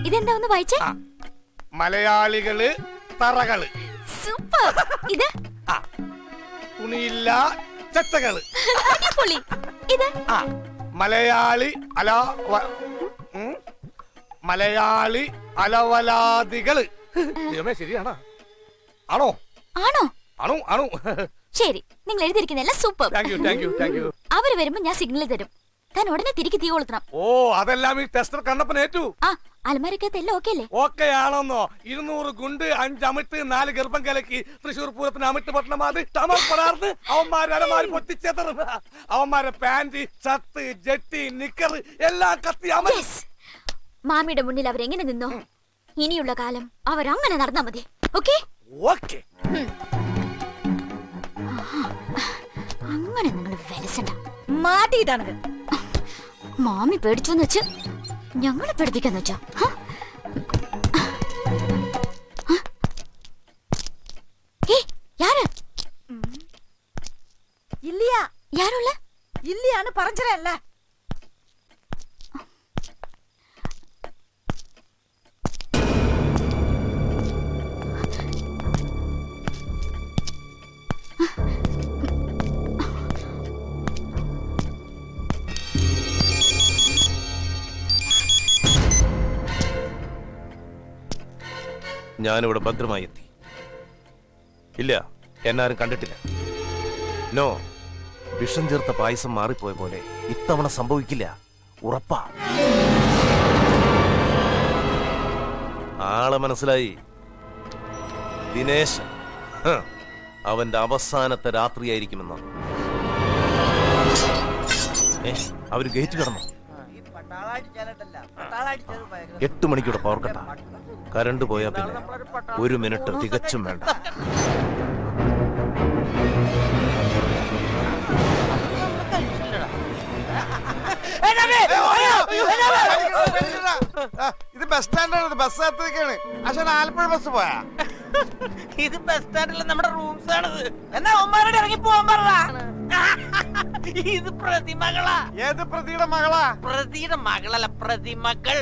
ഇതെന്താ ഒന്ന് വായിച്ചേ? മലയാളികള് തറകള്. സൂപ്പർ. ഇത് തുണിയില്ല ചെറ്റകള്. അടിപൊളി. ഇത് മലയാളി മലയാളി അലവലാദികള്. ശരിയാണോ? ആണോ? ആണോ? ആണോ? ആണോ? ശരി, നിങ്ങൾ എഴുതിയിരിക്കുന്നതെല്ലാം സൂപ്പർ. അവര് വരുമ്പോ ഞാൻ സിഗ്നൽ തരും. താൻ ഉടനെ തിരികെ തീ കൊളുത്തണം. ഓ, അതെല്ലാം ഈ ടെസ്റ്റർ കണ്ടപ്പൻ ഏറ്റു. ആ അലമാരക്കകത്ത് എല്ലാം ഓക്കെ അല്ലേ? ഓക്കെ ആണോന്നോ? 200 ഗുണ്ട്, 5 അമിട്ട്, 4 ഗർഭം കലക്കി തൃശ്ശൂർ പൂരത്തിന് അമിട്ട് പട്ടണമാത് പടാർന്ന് അവന്മാരെ അലമാരി പൊട്ടിച്ചേത്തറും. അവന്മാരെ പാന്റ്, ഷർട്ട്, ജെട്ടി, നിക്കർ എല്ലാം കത്തി അമർ. മാമിയുടെ മുന്നിൽ അവരെങ്ങനെ നിന്നോ ഇനിയുള്ള കാലം അവരങ്ങനെ നടന്നാ മതി. ഓക്കെ? ഓക്കെ. അങ്ങനെ നിങ്ങൾ വിലസണ്ട. മാറ്റിയിട്ടാണ് മാമി പേടിച്ചോന്ന് വെച്ച് ഞങ്ങളെ പേടിപ്പിക്കാന്ന് വെച്ചാ? இல்லையா? யாருல்ல? இல்லையான்னு பறஞ்சிரல்ல. ഞാനിവിടെ ഭദ്രമായി എത്തി. ഇല്ല, എന്നാരും കണ്ടിട്ടില്ല. നോ, വിഷം ചേർത്ത പായസം മാറിപ്പോയ പോലെ ഇത്തവണ സംഭവിക്കില്ല, ഉറപ്പാ. ആളെ മനസ്സിലായി. ദിനേശ് അവന്റെ അവസാനത്തെ രാത്രിയായിരിക്കുമെന്ന്. അവര് ഗേറ്റ് കടന്നു. 8 മണിക്കൂടെ പവർ കട്ടാ. കരണ്ട് പോയാ പിന്നെ 1 മിനിറ്റ് തികച്ചും വേണ്ട. ഇത് ബസ് സ്റ്റാൻഡാണ്. ബസ് എത്തിക്കാണ്. പക്ഷെ ആലപ്പുഴ ബസ് പോയാ? ഇത് ബസ് സ്റ്റാൻഡിൽ നമ്മുടെ റൂംസ് ആണിത്. എന്നാ ഒമ്മാരോട് ഇറങ്ങി പോവാൻ പറ. ഇത് പ്രതിമകളാ. ഏത് പ്രതിയുടെ മകളാ? പ്രതിയുടെ മകളല്ല, പ്രതിമകൾ.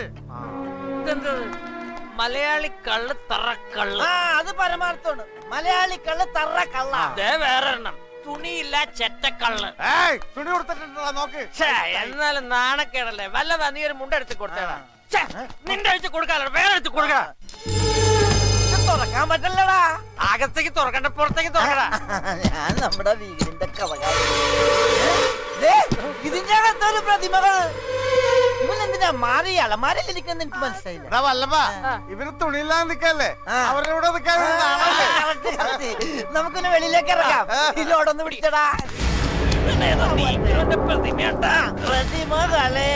മലയാളി കള്ള് തറക്കള്ള്. അത് പരമാർത്ഥമാണ്. മലയാളി കള്ള് തറക്കള്ള. വേറെ എണ്ണം തുണിയില്ല ചെറ്റക്കള്ള്. തുണി കൊടുത്തിട്ടുണ്ടോ നോക്ക്. എന്നാലും നാണക്കേടല്ലേ. വല്ലതാ നീ ഒരു മുണ്ടെടുത്ത് കൊടുത്തേടാ. നിന്റെ വെച്ച് കൊടുക്കാല്ലോ, വേറെ എടുത്ത് കൊടുക്ക. തുറക്കാൻ പറ്റല്ലടാ. അകത്തേക്ക് തുറക്കണ്ട, പുറത്തേക്ക് തുറക്കടാ. ഞാൻ നമ്മുടെ വീടിന്റെ ഇതിന്റെ അകത്തൊരു പ്രതിമകൾ. ഇവനെന്തിനാ മാറി അലമാരയിലിരിക്കുന്ന എനിക്ക് മനസ്സിലായില്ല. വല്ലഭ, ഇവര് തുണിയില്ലാതെ നിക്കല്ലേ, അവരുടെ നമുക്കൊന്ന് വെളിയിലേക്ക് ഇറങ്ങാം. ഇതിലോടൊന്ന് പിടിച്ചടാ. പ്രതിമകളെ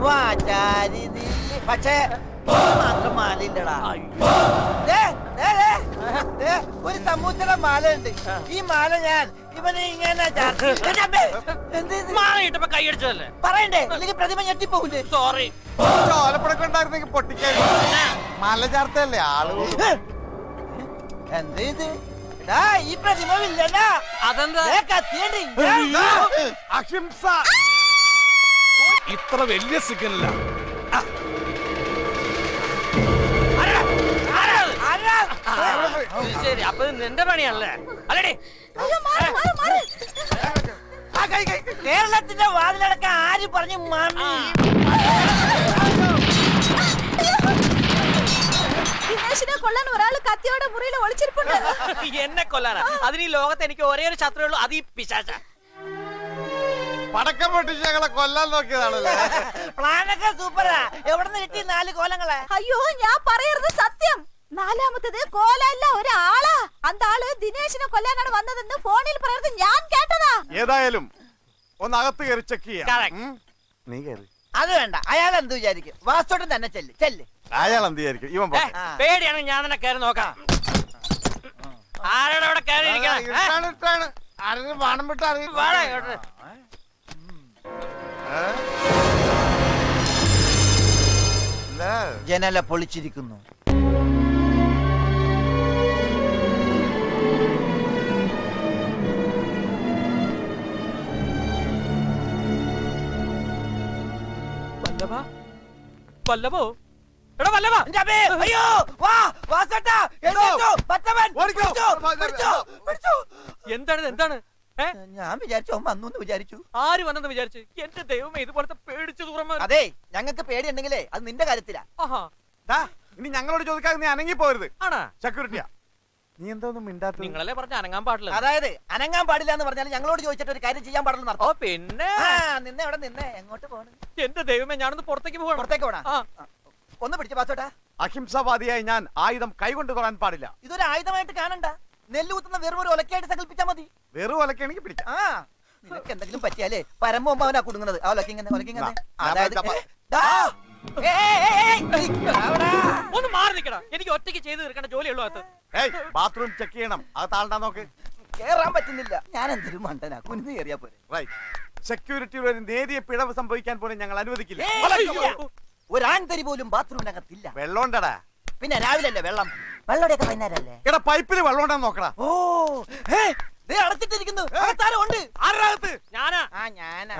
വാചാരി. പക്ഷേ മാത്രം മാലയില്ലടാ. ഒരു സമൂച്ചയുടെ മാല ഉണ്ട്. ഈ മാല ഞാൻ ഇവനെ ഇങ്ങനെ മാലയിട്ടപ്പോ കൈയടിച്ചതല്ലേ പറയണ്ടേ, അല്ലെങ്കിൽ പ്രതിമ ഞെട്ടിപ്പോകൂലേ? സോറി. ചോലപ്പടക്കം ഉണ്ടായിരുന്നെങ്കിൽ പൊട്ടിക്കാൻ. മല ചേർത്തല്ലേ ആള്. എന്ത് ഇത്? ഈ പ്രതിമ ഇല്ലടാ. അതെന്താ? അഹിംസ. ഇത്ര വലിയ സിഗ്നല്ല. ശരി, അപ്പൊ നിന്റെ പണിയല്ലേ? അല്ലടി, കേരളത്തിന്റെ വാതിലടക്കം ആര് പറഞ്ഞു മാമി? ദിനേശിനെ കൊല്ലാൻ ഒരാൾ കത്തിയോടെ മുറിയിൽ ഒളിച്ചിരിപ്പുണ്ട്. എന്നെ കൊല്ലാനാ? അതിന് ഈ ലോകത്ത് എനിക്ക് ഒരേ ഒരു ശത്രുവേ ഉള്ളൂ, അത് ഈ പിശാച. പടക്കം പൊട്ടിച്ച് ഞങ്ങളെ കൊല്ലാൻ നോക്കിയതാണല്ലേ? പ്ലാനൊക്കെ സൂപ്പറാ. എവിടെ നിന്ന് കിട്ടി 4 കോലങ്ങളെ? അയ്യോ, ഞാൻ പറയരുത് സത്യം. 4ാമത്തത് കോലല്ല, ഒരാളാ. അന്താള് ദിനേശിനെ കൊല്ലാനാണ് വന്നതെന്ന് ഫോണിൽ പറയുന്നത് ഞാൻ കേട്ടതാ. ഏതായാലും ഒന്ന് അകത്ത് കയറി ചെക്ക് ചെയ്യാം. നീ കയറി. അത് വേണ്ട. അയാൾ എന്ത് വിചാരിക്കും? വാസ്തോട്ടം തന്നെ ചെല്ല് ചെല്ല്. അയാൾ എന്ത് വിചാരിക്കും? ഇവൻ പേടിയാണ്. ഞാൻ തന്നെ കയറി നോക്കാം. ആരാണ് അവിടെ കയറി വാണം വിട്ട് അറിയാം. ജനല പൊളിച്ചിരിക്കുന്നു. വല്ലഭോ എടാ വല്ലഭ അയ്യോ വാ വാസേട്ടാ എഴുന്നേറ്റോ പച്ചവൻ പിടിച്ചോ. എന്താണ് എന്താണ് ഞാൻ വിചാരിച്ചു അവൻ വന്നു വിചാരിച്ചു. ആര് വന്നെന്ന് വിചാരിച്ച് എന്റെ ദൈവമേ ഇതുപോലത്തെ പേടിച്ചു തുറന്ന അതെ ഞങ്ങൾക്ക് പേടിയുണ്ടെങ്കിലേ അത് നിന്റെ കാര്യത്തിലാ. ആഹാ ഇനി ഞങ്ങളോട് ചോദിക്കാതെ നീ അനങ്ങി പോരുത്. ആണാ സെക്യൂരിറ്റിയാ നീ എന്തോന്നും മിണ്ടാത്ത? നിങ്ങളല്ലേ പറഞ്ഞ അനങ്ങാൻ പാടില്ല. അതായത് അനങ്ങാൻ പാടില്ല എന്ന് പറഞ്ഞാൽ ഞങ്ങളോട് ചോദിച്ചിട്ട് ഒരു കാര്യം ചെയ്യാൻ പാടില്ല ഓ പിന്നെ നിന്നെ അവിടെ നിന്നെ എങ്ങോട്ട് പോണ്? എന്റെ ദൈവമേ ഞാനൊന്ന് പുറത്തേക്ക് പോകണം. പുറത്തേക്ക് പോണാ? ആ. ഒന്ന് പിടിച്ചു പാസോട്ടാ. അഹിംസാവാദിയായി ഞാൻ ആയുധം കൈകൊണ്ട് തൊടാൻ പാടില്ല. ഇതൊരു ആയുധമായിട്ട് കാണണ്ട, നെല്ല് കുത്തുന്ന വെറും ഒരു ഒലക്കായിട്ട് സങ്കല്പിച്ചാ മതി. വെറും ഒലക്കാണെങ്കിൽ പിടിക്കാം. ആ നിനക്ക് എന്തെങ്കിലും പറ്റിയാലേ പരമ്പോ അവനാ കുടുങ്ങുന്നത്. ആ ഒലക്കിങ്ങനെ അതായത് ഒന്ന് മാറി നിൽക്കടാ, എനിക്ക് ഒറ്റയ്ക്ക് ചെയ്ത് തീർക്കേണ്ട ജോലിയുള്ളൂ അത്. ബാത്റൂം ചെക്ക് ചെയ്യണം. അത് താണ്ടാ നോക്ക്. കേറാൻ പറ്റുന്നില്ല. ഞാൻ എന്തൊരു മണ്ടനാ, കുനിന്ന് കയറിയാ പോരെ. സെക്യൂരിറ്റിയിൽ ഒരു നേരിയ പിഴവ് സംഭവിക്കാൻ പോലും ഞങ്ങൾ അനുവദിക്കില്ല. ഒരാൺതരി പോലും ബാത്റൂമിനകത്തില്ല. വെള്ളം ഉണ്ടടാ. പിന്നെ രാവിലെ അല്ലേ വെള്ളം? വെള്ളമൊക്കെ വൈകുന്നേരല്ലേ? എടാ പൈപ്പിൽ വെള്ളം ഉണ്ടെന്ന് നോക്കടാ. ഓ അടച്ചിട്ടിരിക്കുന്നു. ഉണ്ട്. ആരകത്ത്? ഞാനാ. ആ ഞാനാ.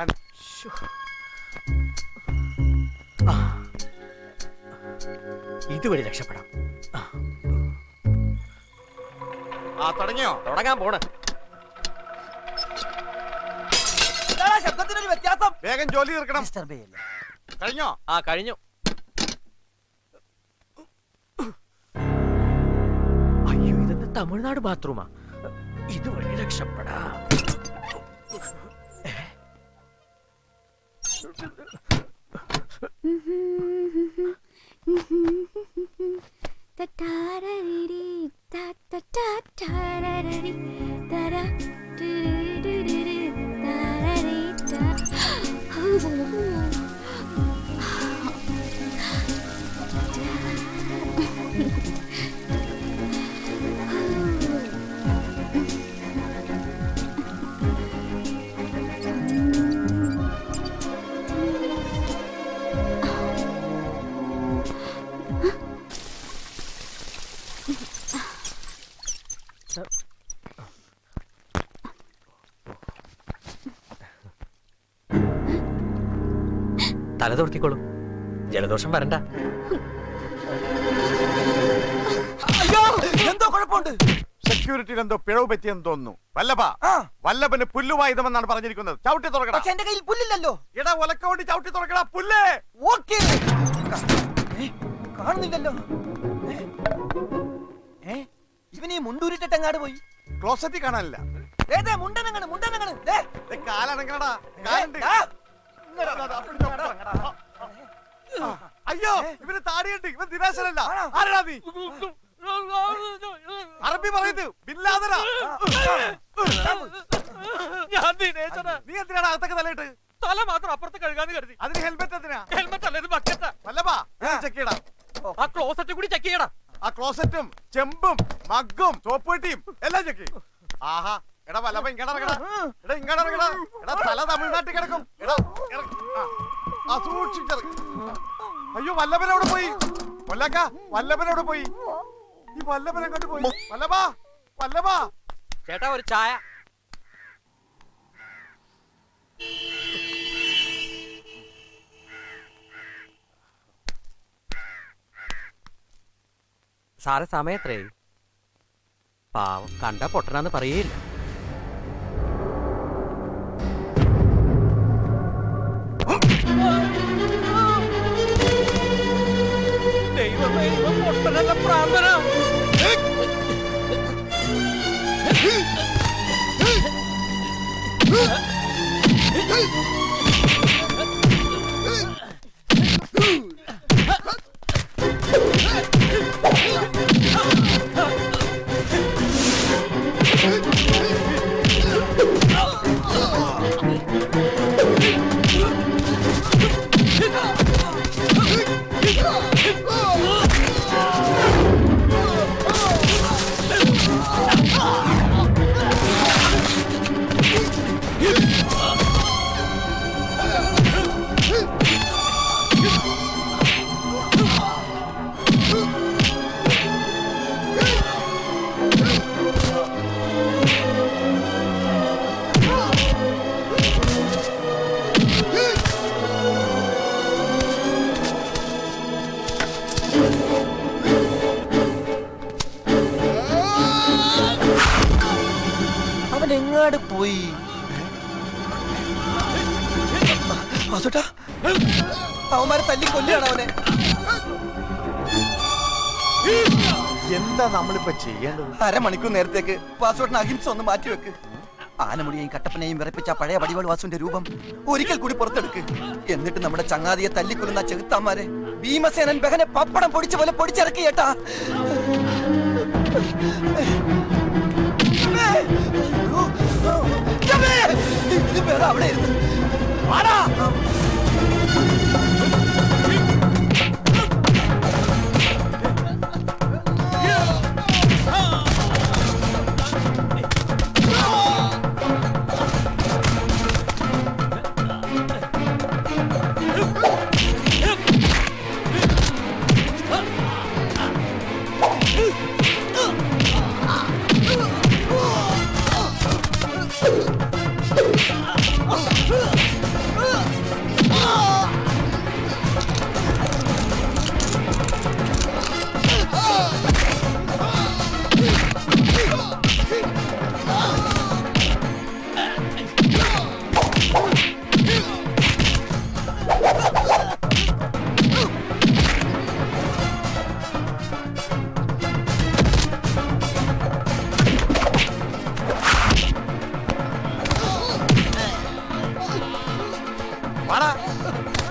ഇതുവഴി രക്ഷപ്പെടാം. തുടങ്ങിയോ? തുടങ്ങാൻ പോണ്. ശബ്ദത്തിനൊരു വ്യത്യാസം. വേഗം ജോലി തീർക്കണം. കഴിഞ്ഞോ? ആ കഴിഞ്ഞു. അയ്യോ ഇതെന്ത് തമിഴ്നാട് ബാത്റൂമാ? ഇതുവഴി രക്ഷപ്പെടാം. തല തോർത്തിക്കോളൂ, ജലദോഷം വരണ്ട. എന്തോ കുഴപ്പമുണ്ട്. സെക്യൂരിറ്റിയിൽ എന്തോ പിഴവ് പറ്റിയെന്ന് തോന്നുന്നു. വല്ലഭന് പുല്ലുവായുധമെന്നാണ് പറഞ്ഞിരിക്കുന്നത്. ചവിട്ടി തുറക്കണം. പക്ഷെ എന്റെ കയ്യിൽ പുല്ലില്ലല്ലോ. ഇടാ ഒലക്ക കൊണ്ട് ചവിട്ടി തുറക്കടാ പുല്ലേ. ഓക്കേ കാണുന്നില്ലല്ലോ. ഇവനീ മുണ്ടൂരിട്ടെങ്ങാട് പോയി. ക്ലോസറ്റിൽ കാണാനില്ല. മുണ്ടനങ്ങണ് കാലടങ്ങടാ. അയ്യോ ഇവന് താടിയുണ്ട്. ഇവൻ ദിനേശനല്ല. ആരാ നീ? അറബി പറയുന്നത് ബില്ലാദരാ. ഞാൻ ദിനേശനാ. നീ എന്തിനാണ് അകത്തൊക്കെ തലയിട്ട്? തല മാത്രം അപ്പുറത്ത് കഴുകാന്ന് കരുതി. അതിന് ഹെൽമെറ്റ് എന്തിനാ? ഹെൽമെറ്റ് അല്ല, ഇത് ബക്കറ്റാ. വല്ലഭാ ചെക്ക് ചെയ്യടാ. ആ ക്ലോസറ്റ് കൂടി ചെക്ക് ചെയ്യടാ. ആ ക്ലോസറ്റും ചെമ്പും മഗ്ഗും സോപ്പ് പെട്ടിയും എല്ലാം ചെക്ക് ചെയ്യും. ആഹാ എടാ വല്ലഭ ഇങ്ങടറങ്ങടാ. എടാ ഇങ്ങടറങ്ങടാ. എടാ തല തമിഴ്നാട്ടിൽ കിടക്കും. എടാ ആ സൂക്ഷിച്ചത്. അയ്യോ വല്ലഭനോട് പോയി. കൊല്ലക്ക വല്ലഭനോട് പോയി. ഈ വല്ലഭൻ അങ്ങോട്ട് പോയി. വല്ലഭാ ചേട്ടാ ഒരു ചായ. സാറെ സമയത്രേ? പാവം കണ്ട പൊട്ടനാന്ന് പറയേയില്ല. ദൈവമേ പൊട്ടനല്ല പ്രാർത്ഥന. എങ്ങാട് പോയി? വാസുട്ടാ, അവന്മാരെ തല്ലി കൊല്ലുകയാണ് അവനെ. എന്താ നമ്മളിപ്പോ ചെയ്യേണ്ടത്? അരമണിക്കൂർ നേരത്തേക്ക് വാസുവേട്ടൻ അഹിംസ ഒന്ന് മാറ്റിവെക്ക്. ആനമുടിയെയും കട്ടപ്പനയും വിറപ്പിച്ച പഴയ വടിവാൾ വാസുവിന്റെ രൂപം ഒരിക്കൽ കൂടി പുറത്തെടുക്ക്. എന്നിട്ട് നമ്മുടെ ചങ്ങാതിയെ തല്ലിക്കൊല്ലുന്ന ചെകുത്താന്മാരെ ഭീമസേനൻ ബഹനെ പപ്പടം പൊടിച്ച പോലെ പൊടിച്ചിറക്കി കേട്ടാ. അവിടെ ഇരുന്ന് വാടാ,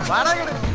വാടാ ഇങ്ങട്.